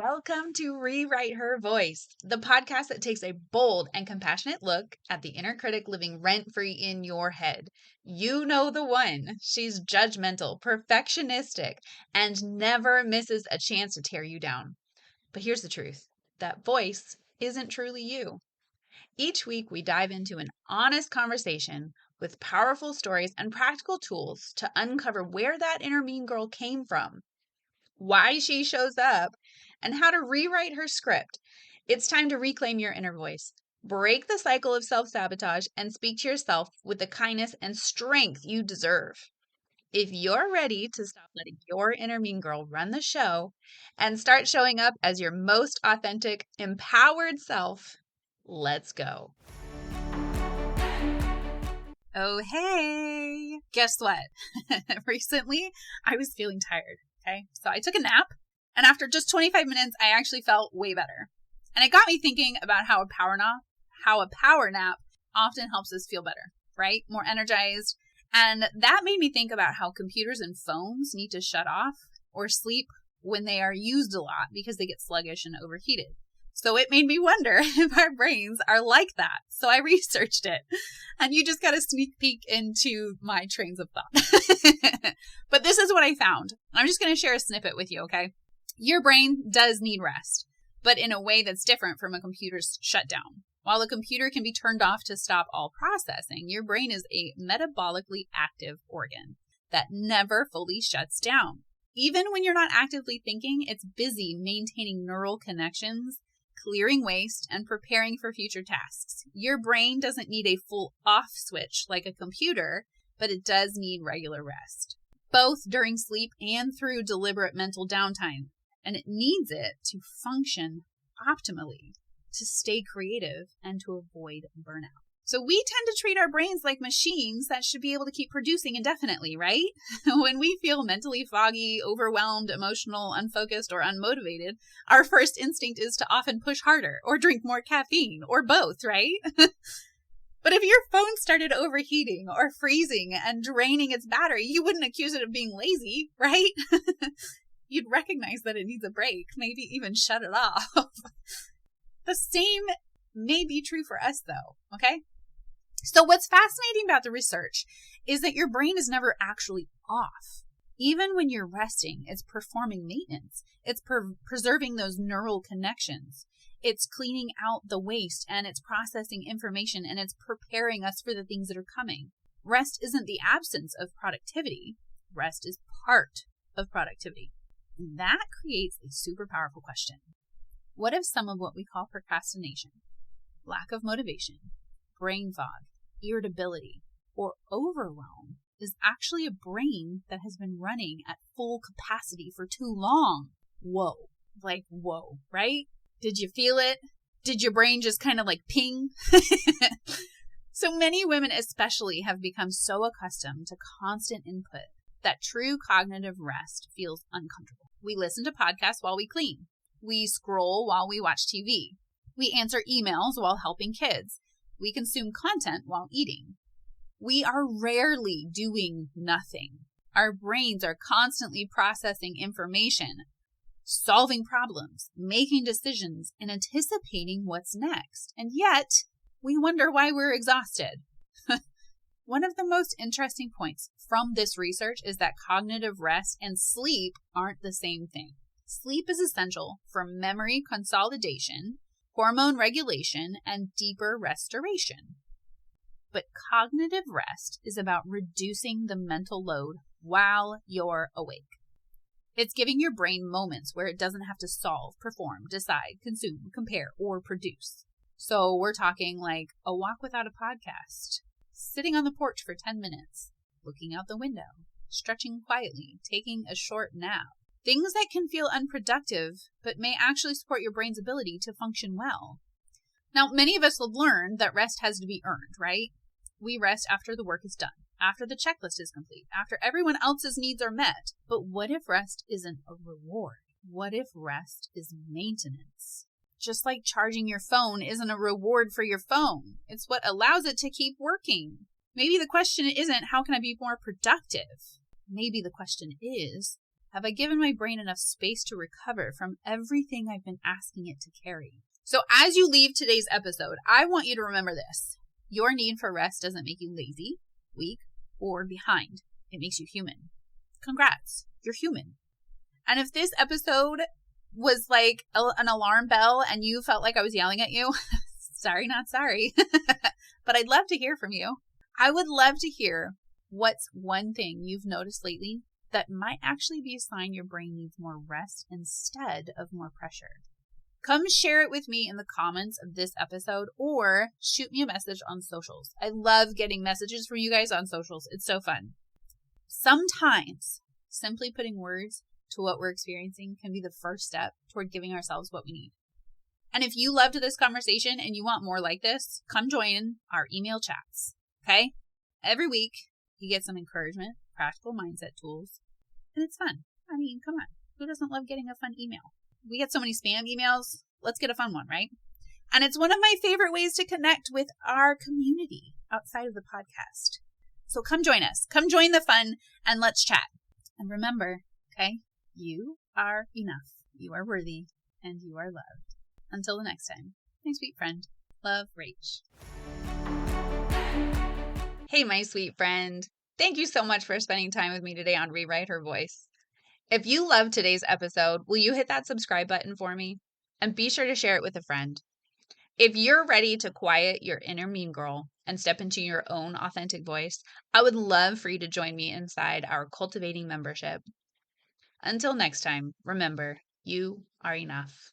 Welcome to Rewrite Her Voice, the podcast that takes a bold and compassionate look at the inner critic living rent-free in your head. You know the one. She's judgmental, perfectionistic, and never misses a chance to tear you down. But here's the truth. That voice isn't truly you. Each week, we dive into an honest conversation with powerful stories and practical tools to uncover where that inner mean girl came from, why she shows up, and how to rewrite her script. It's time to reclaim your inner voice, break the cycle of self-sabotage, and speak to yourself with the kindness and strength you deserve. If you're ready to stop letting your inner mean girl run the show and start showing up as your most authentic, empowered self, let's go. Oh, hey, guess what? Recently, I was feeling tired. Okay, so I took a nap, and after just 25 minutes, I actually felt way better. And it got me thinking about how a power nap often helps us feel better, right? More energized. And that made me think about how computers and phones need to shut off or sleep when they are used a lot because they get sluggish and overheated. So it made me wonder if our brains are like that. So I researched it, and you just got a sneak peek into my trains of thought. But this is what I found. I'm just going to share a snippet with you, okay? Your brain does need rest, but in a way that's different from a computer's shutdown. While a computer can be turned off to stop all processing, your brain is a metabolically active organ that never fully shuts down. Even when you're not actively thinking, it's busy maintaining neural connections, clearing waste, and preparing for future tasks. Your brain doesn't need a full off switch like a computer, but it does need regular rest, both during sleep and through deliberate mental downtime. And it needs it to function optimally, to stay creative, and to avoid burnout. So we tend to treat our brains like machines that should be able to keep producing indefinitely, right? When we feel mentally foggy, overwhelmed, emotional, unfocused, or unmotivated, our first instinct is to often push harder or drink more caffeine or both, right? But if your phone started overheating or freezing and draining its battery, you wouldn't accuse it of being lazy, right? You'd recognize that it needs a break, maybe even shut it off. The same may be true for us though, okay? So what's fascinating about the research is that your brain is never actually off. Even when you're resting, it's performing maintenance. It's preserving those neural connections. It's cleaning out the waste, and it's processing information, and it's preparing us for the things that are coming. Rest isn't the absence of productivity. Rest is part of productivity. And that creates a super powerful question. What if some of what we call procrastination, lack of motivation, brain fog, irritability, or overwhelm is actually a brain that has been running at full capacity for too long? Whoa, right? Did you feel it? Did your brain just kind of like ping? So many women especially have become so accustomed to constant input that true cognitive rest feels uncomfortable. We listen to podcasts while we clean. We scroll while we watch TV. We answer emails while helping kids. We consume content while eating. We are rarely doing nothing. Our brains are constantly processing information, solving problems, making decisions, and anticipating what's next. And yet, we wonder why we're exhausted. One of the most interesting points from this research is that cognitive rest and sleep aren't the same thing. Sleep is essential for memory consolidation, hormone regulation, and deeper restoration. But cognitive rest is about reducing the mental load while you're awake. It's giving your brain moments where it doesn't have to solve, perform, decide, consume, compare, or produce. So we're talking like a walk without a podcast, sitting on the porch for 10 minutes, looking out the window, stretching quietly, taking a short nap. Things that can feel unproductive, but may actually support your brain's ability to function well. Now, many of us have learned that rest has to be earned, right? We rest after the work is done, after the checklist is complete, after everyone else's needs are met. But what if rest isn't a reward? What if rest is maintenance? Just like charging your phone isn't a reward for your phone. It's what allows it to keep working. Maybe the question isn't, how can I be more productive? Maybe the question is, Have I given my brain enough space to recover from everything I've been asking it to carry? So as you leave today's episode, I want you to remember this. Your need for rest doesn't make you lazy, weak, or behind. It makes you human. Congrats, you're human. And if this episode was like an alarm bell and you felt like I was yelling at you, sorry, not sorry, but I'd love to hear from you. I would love to hear what's one thing you've noticed lately that might actually be a sign your brain needs more rest instead of more pressure. Come share it with me in the comments of this episode or shoot me a message on socials. I love getting messages from you guys on socials. It's so fun. Sometimes simply putting words to what we're experiencing can be the first step toward giving ourselves what we need. And if you loved this conversation and you want more like this, come join our email chats, okay? Every week, you get some encouragement, practical mindset tools, and it's fun. I mean, come on. Who doesn't love getting a fun email? We get so many spam emails. Let's get a fun one, right? And it's one of my favorite ways to connect with our community outside of the podcast. So come join us. Come join the fun and let's chat. And remember, okay, you are enough. You are worthy and you are loved. Until the next time, my sweet friend. Love, Rach. Hey, my sweet friend. Thank you so much for spending time with me today on Rewrite Her Voice. If you loved today's episode, will you hit that subscribe button for me? And be sure to share it with a friend. If you're ready to quiet your inner mean girl and step into your own authentic voice, I would love for you to join me inside our Cultivating membership. Until next time, remember, you are enough.